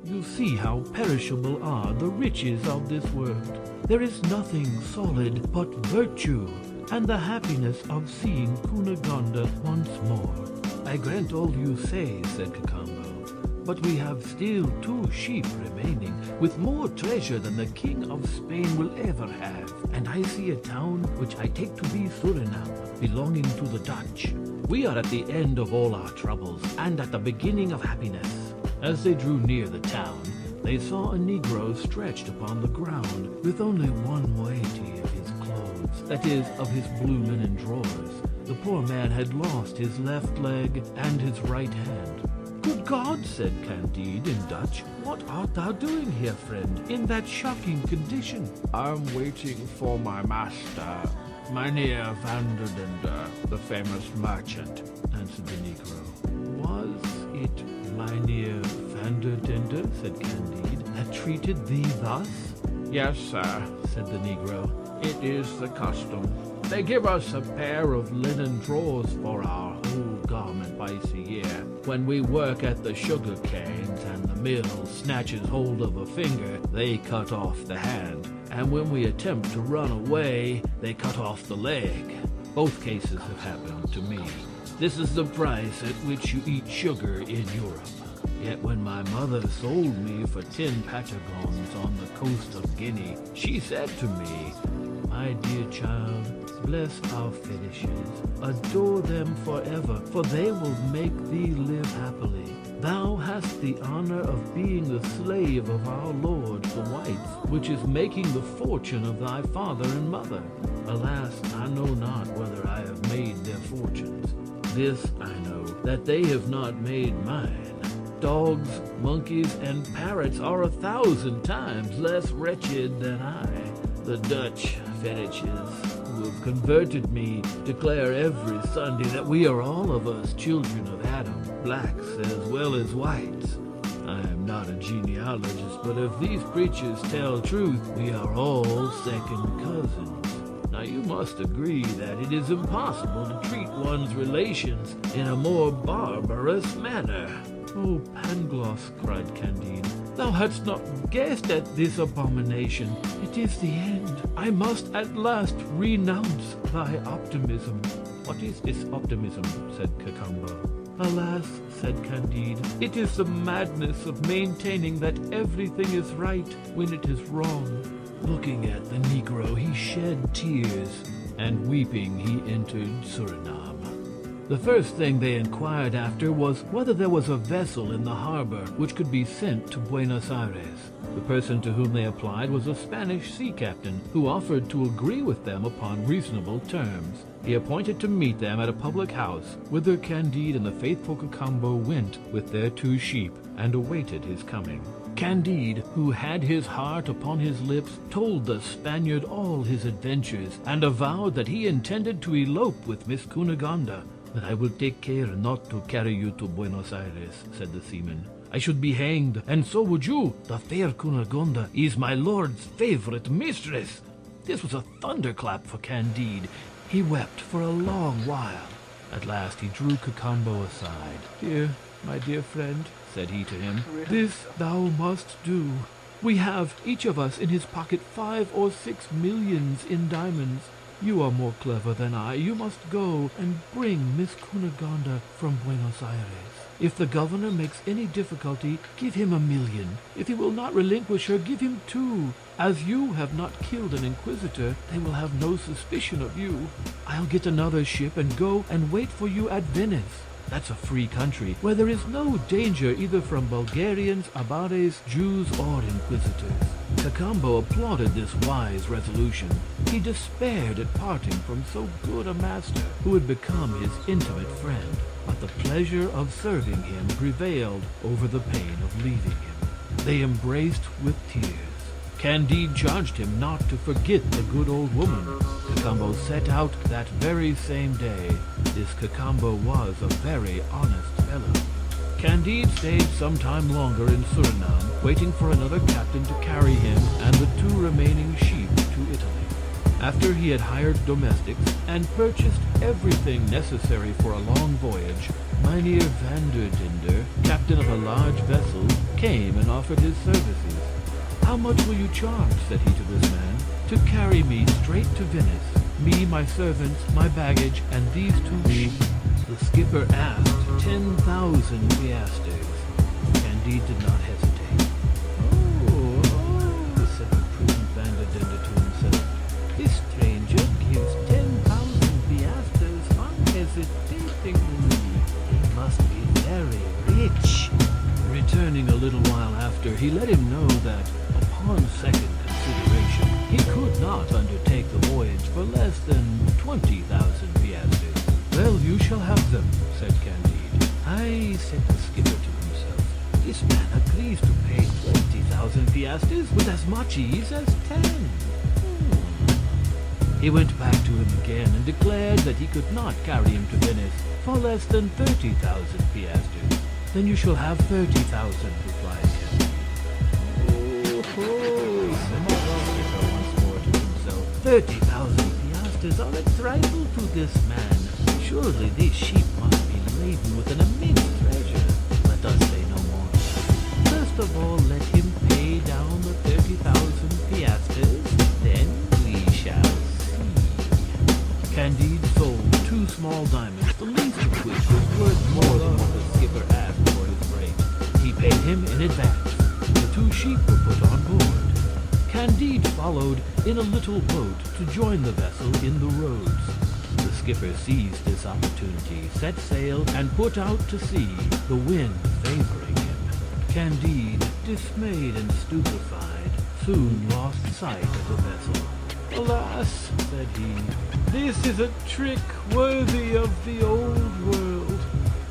You see how perishable are the riches of this world. There is nothing solid but virtue, and the happiness of seeing Cunegonde once more. I grant all you say, said Cacambo, but we have still 2 sheep remaining, with more treasure than the King of Spain will ever have. And I see a town which I take to be Suriname, belonging to the Dutch. We are at the end of all our troubles, and at the beginning of happiness. As they drew near the town, they saw a Negro stretched upon the ground, with only one moiety of his clothes, that is, of his blue linen drawers. The poor man had lost his left leg and his right hand. Good God, said Candide in Dutch, what art thou doing here, friend, in that shocking condition? I'm waiting for my master, Mynheer van der Linde, the famous merchant, answered the Negro. Was it Mynheer van der Linde, said Candide, that treated thee thus? Yes, sir, said the Negro. It is the custom. They give us a pair of linen drawers for our whole garment twice a year. When we work at the sugar canes and the mill snatches hold of a finger, they cut off the hand. And when we attempt to run away, they cut off the leg. Both cases have happened to me. This is the price at which you eat sugar in Europe. Yet when my mother sold me for 10 patagons on the coast of Guinea, she said to me, my dear child, bless our fetishes, adore them forever, for they will make thee live happily. Thou hast the honor of being the slave of our lords, the whites, which is making the fortune of thy father and mother. Alas, I know not whether I have made their fortunes. This I know, that they have not made mine. Dogs, monkeys, and parrots are 1,000 times less wretched than I. The Dutch fetishes who have converted me declare every Sunday that we are all of us children of Adam, blacks as well as whites. I am not a genealogist, but if these preachers tell truth, we are all second cousins. Now you must agree that it is impossible to treat one's relations in a more barbarous manner. Oh, Pangloss, cried Candide, thou hadst not guessed at this abomination. It is the end. I must at last renounce thy optimism. What is this optimism? Said Cacambo. Alas, said Candide, it is the madness of maintaining that everything is right when it is wrong. Looking at the Negro, he shed tears, and weeping he entered Suriname. The first thing they inquired after was whether there was a vessel in the harbor which could be sent to Buenos Aires. The person to whom they applied was a Spanish sea captain, who offered to agree with them upon reasonable terms. He appointed to meet them at a public house, whither Candide and the faithful Cacambo went with their 2 sheep, and awaited his coming. Candide, who had his heart upon his lips, told the Spaniard all his adventures, and avowed that he intended to elope with Miss Cunegonde. But I will take care not to carry you to Buenos Aires, said the seaman. I should be hanged, and so would you. The fair Cunegonde is my lord's favorite mistress. This was a thunderclap for Candide. He wept for a long while. At last he drew Cacambo aside. Here, my dear friend, said he to him, this thou must do. We have, each of us in his pocket, 5 or 6 millions in diamonds. You are more clever than I. You must go and bring Miss Cunegonde from Buenos Aires. If the governor makes any difficulty, give him 1,000,000. If he will not relinquish her, give him 2. As you have not killed an inquisitor, they will have no suspicion of you. I'll get another ship and go and wait for you at Venice. That's a free country, where there is no danger either from Bulgarians, Abares, Jews, or inquisitors. Cacambo applauded this wise resolution. He despaired at parting from so good a master, who had become his intimate friend. But the pleasure of serving him prevailed over the pain of leaving him. They embraced with tears. Candide charged him not to forget the good old woman. Cacambo set out that very same day. This Cacambo was a very honest fellow. Candide stayed some time longer in Suriname, waiting for another captain to carry him and the 2 remaining sheep to Italy. After he had hired domestics and purchased everything necessary for a long voyage, Mynheer van der Linde, captain of a large vessel, came and offered his services. "How much will you charge," said he to this man, "to carry me straight to Venice? Me, my servants, my baggage, and these 2 sheep?" The skipper asked 10,000 piastres. Candide did not hesitate. Oh, said the prudent Vanderdendur to himself. "This stranger gives 10,000 piastres unhesitatingly. He must be very rich." Returning a little while after, he let him know that, upon second consideration, he could not undertake the voyage for less than 20,000 piastres. "Well, you shall have them," said Candide. "Aye," said the skipper to himself, "this man agrees to pay 20,000 piastres with as much ease as 10. He went back to him again and declared that he could not carry him to Venice for less than 30,000 piastres. "Then you shall have 30,000, replied Candide. "Oh, said the skipper once more to himself, 30,000 piastres are a trifle to this man. Surely these sheep must be laden with an immense treasure. Let us say no more. First of all, let him pay down the 30,000 piastres, then we shall see." Candide sold 2 small diamonds, the least of which was worth more than what the skipper asked for his freight. He paid him in advance. The 2 sheep were put on board. Candide followed in a little boat to join the vessel in the roads. The skipper seized this opportunity, set sail, and put out to sea, the wind favoring him. Candide, dismayed and stupefied, soon lost sight of the vessel. "Alas," said he, "this is a trick worthy of the old world."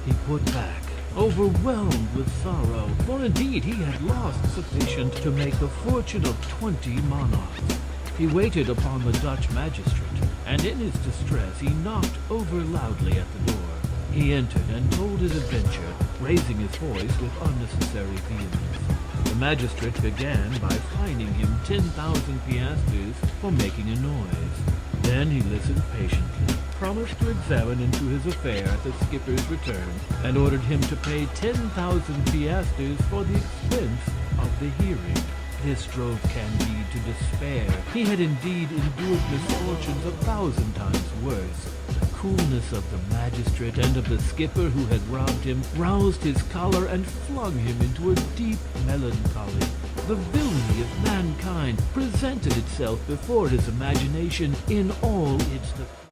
He put back, overwhelmed with sorrow, for indeed he had lost sufficient to make the fortune of 20 monarchs. He waited upon the Dutch magistrate, and in his distress he knocked over loudly at the door. He entered and told his adventure, raising his voice with unnecessary vehemence. The magistrate began by fining him 10,000 piastres for making a noise. Then he listened patiently, promised to examine into his affair at the skipper's return, and ordered him to pay 10,000 piastres for the expense of the hearing. This drove Candide to despair. He had indeed endured misfortunes 1,000 times worse. The coolness of the magistrate and of the skipper who had robbed him roused his choler and flung him into a deep melancholy. The villainy of mankind presented itself before his imagination in all its